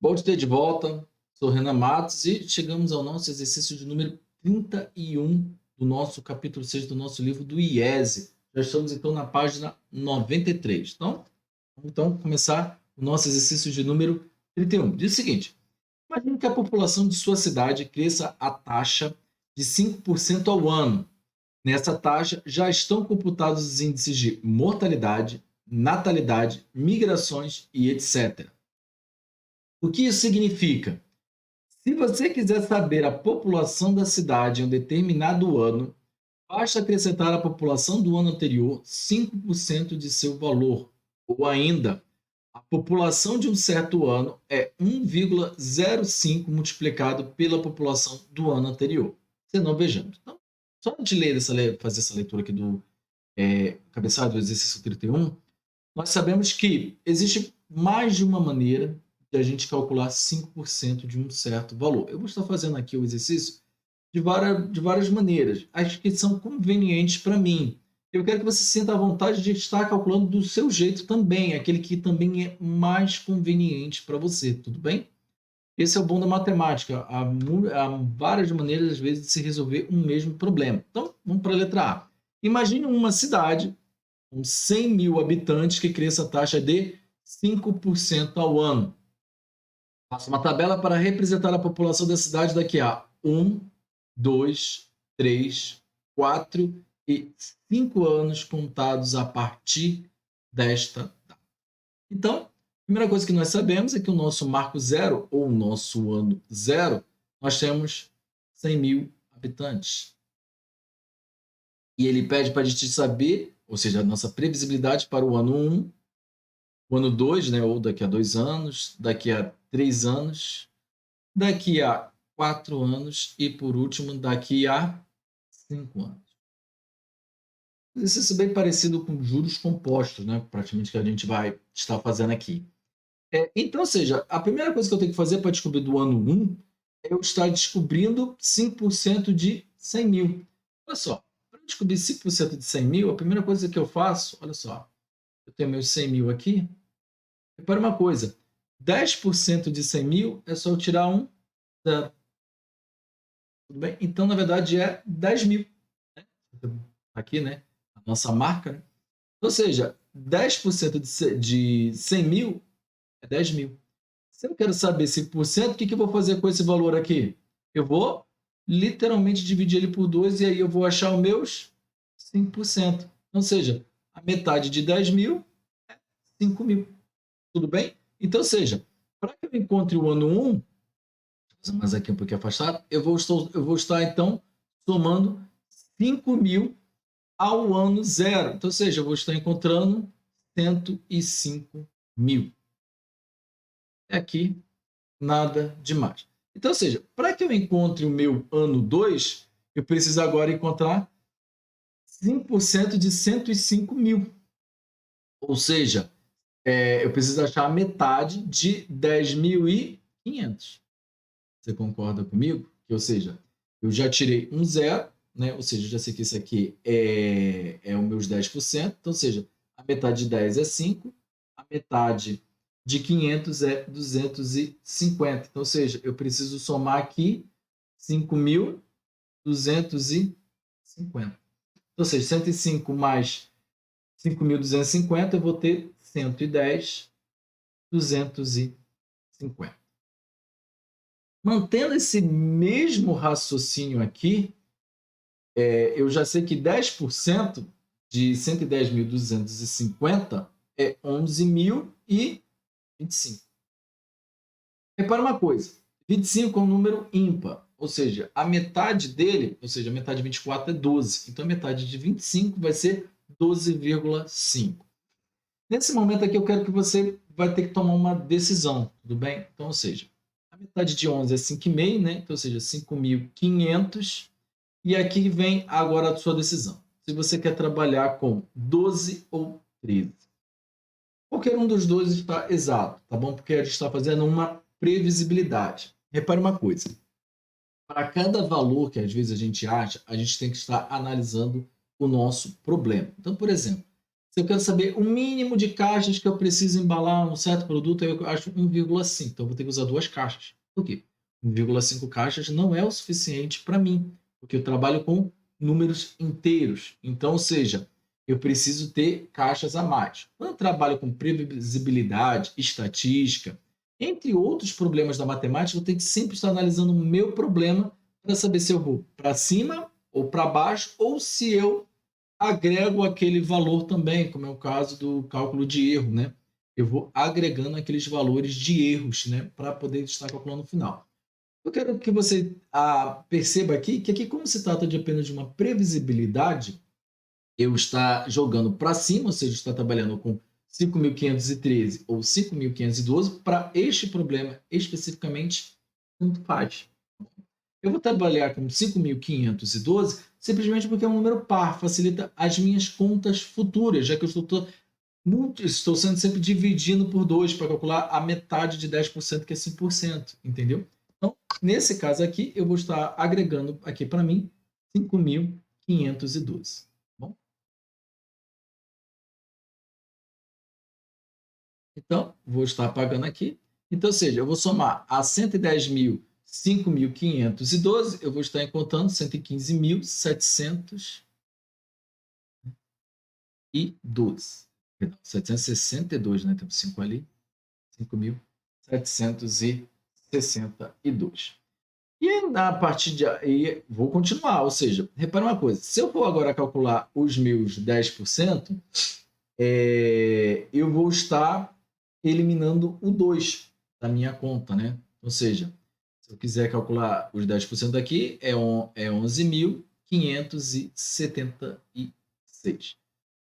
Bom te ter de volta, sou Renan Matos e chegamos ao nosso exercício de número 31 do nosso capítulo 6 do nosso livro do IESE. Já estamos então na página 93. Então, vamos começar o nosso exercício de número 31. Diz o seguinte: imagine que a população de sua cidade cresça a taxa de 5% ao ano. Nessa taxa já estão computados os índices de mortalidade, natalidade, migrações e etc. O que isso significa? Se você quiser saber a população da cidade em um determinado ano, basta acrescentar à população do ano anterior 5% de seu valor. Ou ainda, a população de um certo ano é 1,05 multiplicado pela população do ano anterior. Se não, vejamos. Então, só de fazer essa leitura aqui do cabeçalho do exercício 31, nós sabemos que existe mais de uma maneira de a gente calcular 5% de um certo valor. Eu vou estar fazendo aqui o exercício de várias maneiras, as que são convenientes para mim. Eu quero que você sinta a vontade de estar calculando do seu jeito também, aquele que também é mais conveniente para você, tudo bem? Esse é o bom da matemática. Há várias maneiras, às vezes, de se resolver um mesmo problema. Então, vamos para a letra A. Imagine uma cidade com 100 mil habitantes que cresça a taxa de 5% ao ano. Faça uma tabela para representar a população da cidade daqui a 1, 2, 3, 4 e 5 anos contados a partir desta data. Então, a primeira coisa que nós sabemos é que o nosso marco zero, ou o nosso ano zero, nós temos 100 mil habitantes. E ele pede para a gente saber, ou seja, a nossa previsibilidade para o ano 1, o ano 2, né, ou daqui a 2 anos, daqui a 3 anos, daqui a 4 anos e, por último, daqui a 5 anos. Isso é bem parecido com juros compostos, né, praticamente que a gente vai estar fazendo aqui. Então, ou seja, a primeira coisa que eu tenho que fazer para descobrir do ano 1 é eu estar descobrindo 5% de 100 mil. Olha só, para descobrir 5% de 100 mil, a primeira coisa que eu faço, olha só, eu tenho meus 100 mil aqui. Repara uma coisa, 10% de 100 mil é só eu tirar um zero. Tudo bem? Então, na verdade, é 10 mil. Né? Aqui, né? A nossa marca. Né? Ou seja, 10% de 100 mil é 10 mil. Se eu quero saber 5%, o que eu vou fazer com esse valor aqui? Eu vou literalmente dividir ele por 2 e aí eu vou achar os meus 5%. Ou seja, a metade de 10 mil é 5 mil. Tudo bem? Então, ou seja, para que eu encontre o ano 1, mas aqui um pouquinho afastado, eu vou estar então somando 5 mil ao ano 0. Então, ou seja, eu vou estar encontrando 105 mil. É aqui nada demais. Então, ou seja, para que eu encontre o meu ano 2, eu preciso agora encontrar 5% de 105 mil. Ou seja, eu preciso achar a metade de 10.500. Você concorda comigo? Ou seja, eu já tirei um zero, né? Ou seja, eu já sei que isso aqui é os meus 10%. Então, ou seja, a metade de 10 é 5, a metade de 500 é 250. Então, ou seja, eu preciso somar aqui 5.250. Ou seja, 105 mais 5.250, eu vou ter 110.250. Mantendo esse mesmo raciocínio aqui, eu já sei que 10% de 110.250 é 11.025. Repara uma coisa, 25 é um número ímpar, ou seja, a metade dele, ou seja, a metade de 24 é 12. Então, a metade de 25 vai ser 12,5. Nesse momento aqui, eu quero que você vai ter que tomar uma decisão, tudo bem? Então, ou seja, a metade de 11 é 5,5, né? Então, ou seja, 5.500. E aqui vem agora a sua decisão. Se você quer trabalhar com 12 ou 13. Qualquer um dos dois está exato, tá bom? Porque a gente está fazendo uma previsibilidade. Repare uma coisa. Para cada valor que às vezes a gente acha, a gente tem que estar analisando o nosso problema. Então, por exemplo, Se eu quero saber o mínimo de caixas que eu preciso embalar um certo produto, eu acho 1,5. Então, eu vou ter que usar 2 caixas. Por quê? 1,5 caixas não é o suficiente para mim, porque eu trabalho com números inteiros. Então, ou seja, eu preciso ter caixas a mais. Quando eu trabalho com previsibilidade, estatística, entre outros problemas da matemática, eu tenho que sempre estar analisando o meu problema para saber se eu vou para cima ou para baixo, ou se eu agrego aquele valor também, como é o caso do cálculo de erro, né? Eu vou agregando aqueles valores de erros, né, para poder estar calculando no final. Eu quero que você perceba aqui que como se trata de apenas de uma previsibilidade, eu estar jogando para cima, ou seja, estar trabalhando com 5.513 ou 5.512, para este problema especificamente, tanto faz. Eu vou trabalhar com 5.512 simplesmente porque é um número par, facilita as minhas contas futuras, já que eu estou sendo sempre dividindo por 2 para calcular a metade de 10%, que é 5%, entendeu? Então, nesse caso aqui, eu vou estar agregando aqui para mim 5.512. Bom? Então, vou estar apagando aqui. Então, ou seja, eu vou somar a 110.000, 5.512, eu vou estar encontrando 115.712. Perdão, 762, né? Temos 5 ali. 5.762. E a partir de aí, vou continuar. Ou seja, repara uma coisa. Se eu for agora calcular os meus 10%, eu vou estar eliminando o 2 da minha conta, né? Ou seja, se eu quiser calcular os 10% aqui, é 11.576.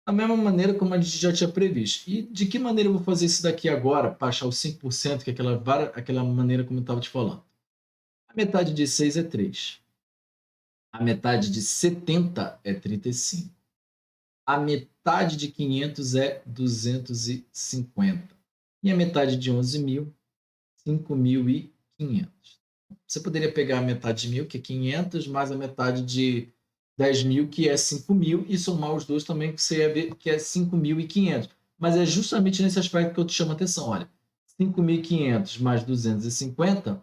Da mesma maneira como a gente já tinha previsto. E de que maneira eu vou fazer isso daqui agora, para achar os 5%, que é aquela maneira como eu estava te falando? A metade de 6 é 3. A metade de 70 é 35. A metade de 500 é 250. E a metade de 11.000, 5.500. Você poderia pegar a metade de 1.000, que é 500, mais a metade de 10.000, que é 5.000, e somar os dois também, que você ia ver que é 5.500. Mas é justamente nesse aspecto que eu te chamo a atenção. Olha, 5.500 mais 250,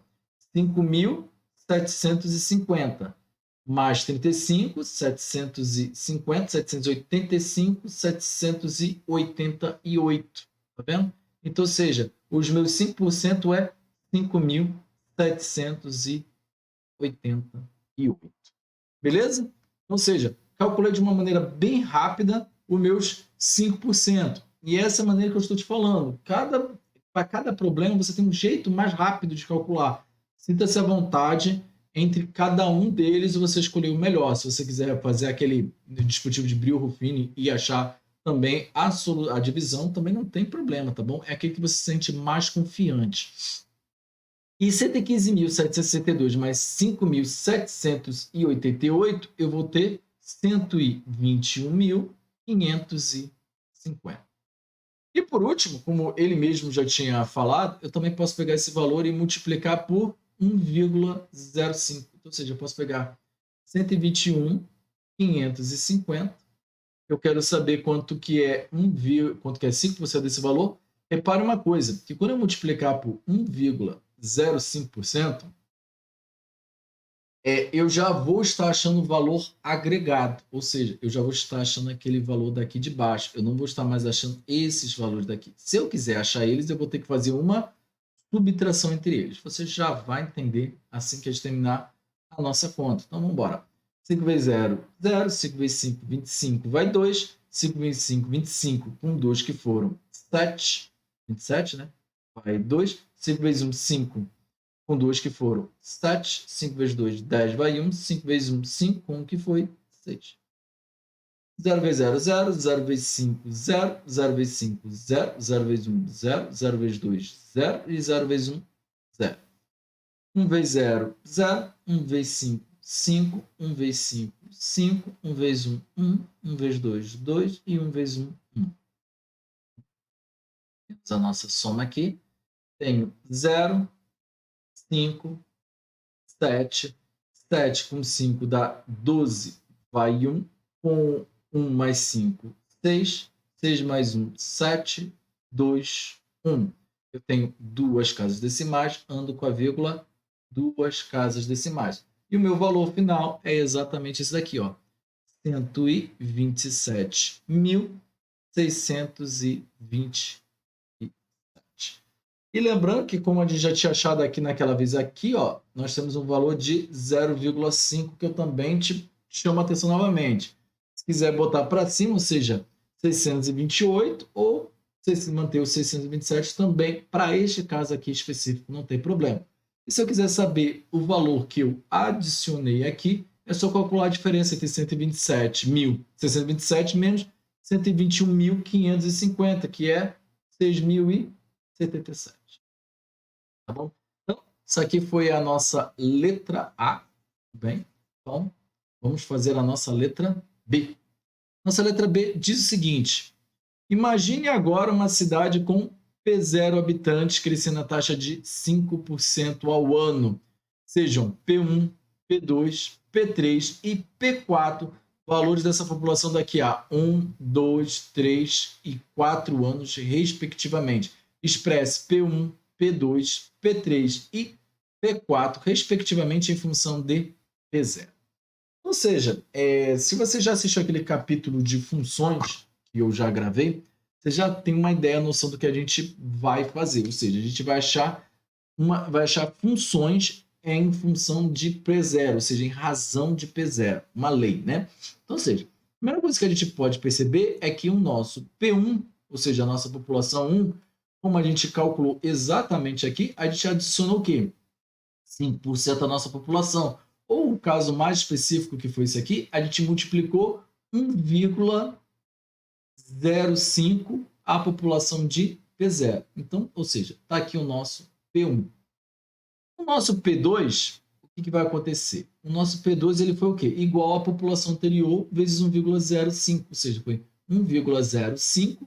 5.750. Mais 35, 750, 785, 788. Tá vendo? Então, ou seja, os meus 5% é 5.788. Beleza? Ou seja, calculei de uma maneira bem rápida os meus 5%. E essa é a maneira que eu estou te falando. Para cada problema, você tem um jeito mais rápido de calcular. Sinta-se à vontade entre cada um deles e você escolher o melhor. Se você quiser fazer aquele dispositivo de Brio-Ruffini e achar também a divisão, também não tem problema, tá bom? É aquele que você se sente mais confiante. E 115.762 mais 5.788, eu vou ter 121.550. E por último, como ele mesmo já tinha falado, eu também posso pegar esse valor e multiplicar por 1,05. Ou seja, eu posso pegar 121.550. Eu quero saber quanto que é 5% desse valor. Repare uma coisa, que quando eu multiplicar por 1,05%, eu já vou estar achando o valor agregado, ou seja, eu já vou estar achando aquele valor daqui de baixo. Eu não vou estar mais achando esses valores daqui. Se eu quiser achar eles, eu vou ter que fazer uma subtração entre eles. Você já vai entender assim que a gente terminar a nossa conta. Então, vamos embora. 5 vezes 0, 0. 5 vezes 5, 25, vai 2. 5 vezes 5, 25, com 2 que foram 7. 27, né? Vai 2. 5 vezes 1, 5, com 2 que foram 7. 5 vezes 2, 10, vai 1. 5 vezes 1, 5, com 1 que foi 6. 0 vezes 0, 0. 0 vezes 5, 0. 0 vezes 5, 0. 0 vezes 1, 0. 0 vezes 2, 0. E 0 vezes 1, 0. 1 vezes 0, 0. 1 vezes 5, 5. 1 vezes 5, 5. 1 vezes 1, 1. 1 vezes 2, 2. E 1 vezes 1, 1. Temos a nossa soma aqui. Tenho 0, 5, 7. 7 com 5 dá 12, vai 1. Com 1 mais 5, 6. 6 mais 1, 7, 2, 1. Eu tenho duas casas decimais, ando com a vírgula, duas casas decimais. E o meu valor final é exatamente esse daqui, ó, 127.627. E lembrando que, como a gente já tinha achado aqui naquela vez aqui, ó, nós temos um valor de 0,5 que eu também te chamo a atenção novamente. Se quiser botar para cima, ou seja, 628, ou se manter o 627 também, para este caso aqui específico, não tem problema. E se eu quiser saber o valor que eu adicionei aqui, é só calcular a diferença entre 127.627 menos 121.550, que é 6.077. Tá bom? Então, isso aqui foi a nossa letra A. Bem, então, vamos fazer a nossa letra B. Nossa letra B diz o seguinte: imagine agora uma cidade com P0 habitantes crescendo a taxa de 5% ao ano. Sejam P1, P2, P3 e P4 valores dessa população daqui a 1, 2, 3 e 4 anos, respectivamente. Expresse P1, P2, P3 e P4, respectivamente, em função de P0. Ou seja, se você já assistiu aquele capítulo de funções que eu já gravei, você já tem uma ideia, noção do que a gente vai fazer. Ou seja, a gente vai achar funções em função de P0, ou seja, em razão de P0, uma lei, né? Então, ou seja, a primeira coisa que a gente pode perceber é que o nosso P1, ou seja, a nossa população 1, como a gente calculou exatamente aqui, a gente adicionou o quê? 5% da nossa população. Ou o caso mais específico que foi esse aqui, a gente multiplicou 1,05 a população de P0. Então, ou seja, está aqui o nosso P1. O nosso P2, o que vai acontecer? O nosso P2 ele foi o quê? Igual à população anterior vezes 1,05, ou seja, foi 1,05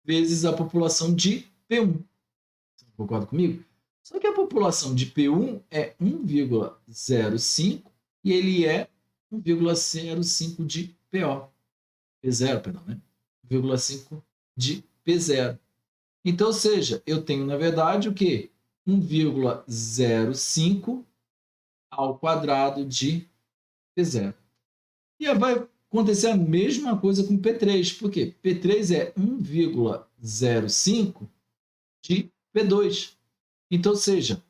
vezes a população de P1. Você concorda comigo? Só que a população de P1 é 1,05 e ele é 1,05 de PO. P0, perdão, né? 1,5 de P0. Então, ou seja, eu tenho, na verdade, o quê? 1,05 ao quadrado de P0. E aí vai acontecer a mesma coisa com P3, porque P3 é 1,05 de P2. Então, ou seja,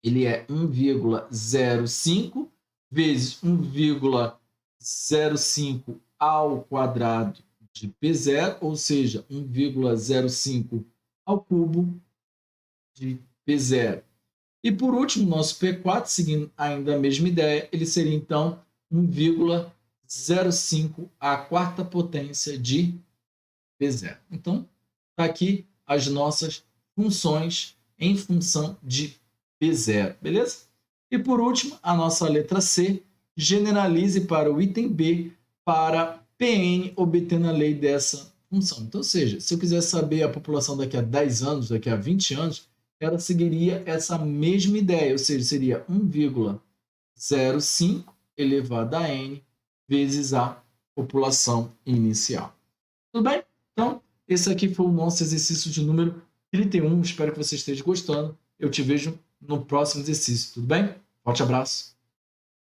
ele é 1,05 vezes 1,05 ao quadrado de P0, ou seja, 1,05 ao cubo de P0. E por último, nosso P4, seguindo ainda a mesma ideia, ele seria então 1,05 à quarta potência de P0. Então, está aqui as nossas funções em função de P0, beleza? E por último, a nossa letra C, generalize para o item B para Pn obtendo a lei dessa função. Então, ou seja, se eu quiser saber a população daqui a 10 anos, daqui a 20 anos, ela seguiria essa mesma ideia, ou seja, seria 1,05 elevado a n vezes a população inicial. Tudo bem? Então, esse aqui foi o nosso exercício de número 31. Espero que você esteja gostando. Eu te vejo no próximo exercício. Tudo bem? Forte abraço.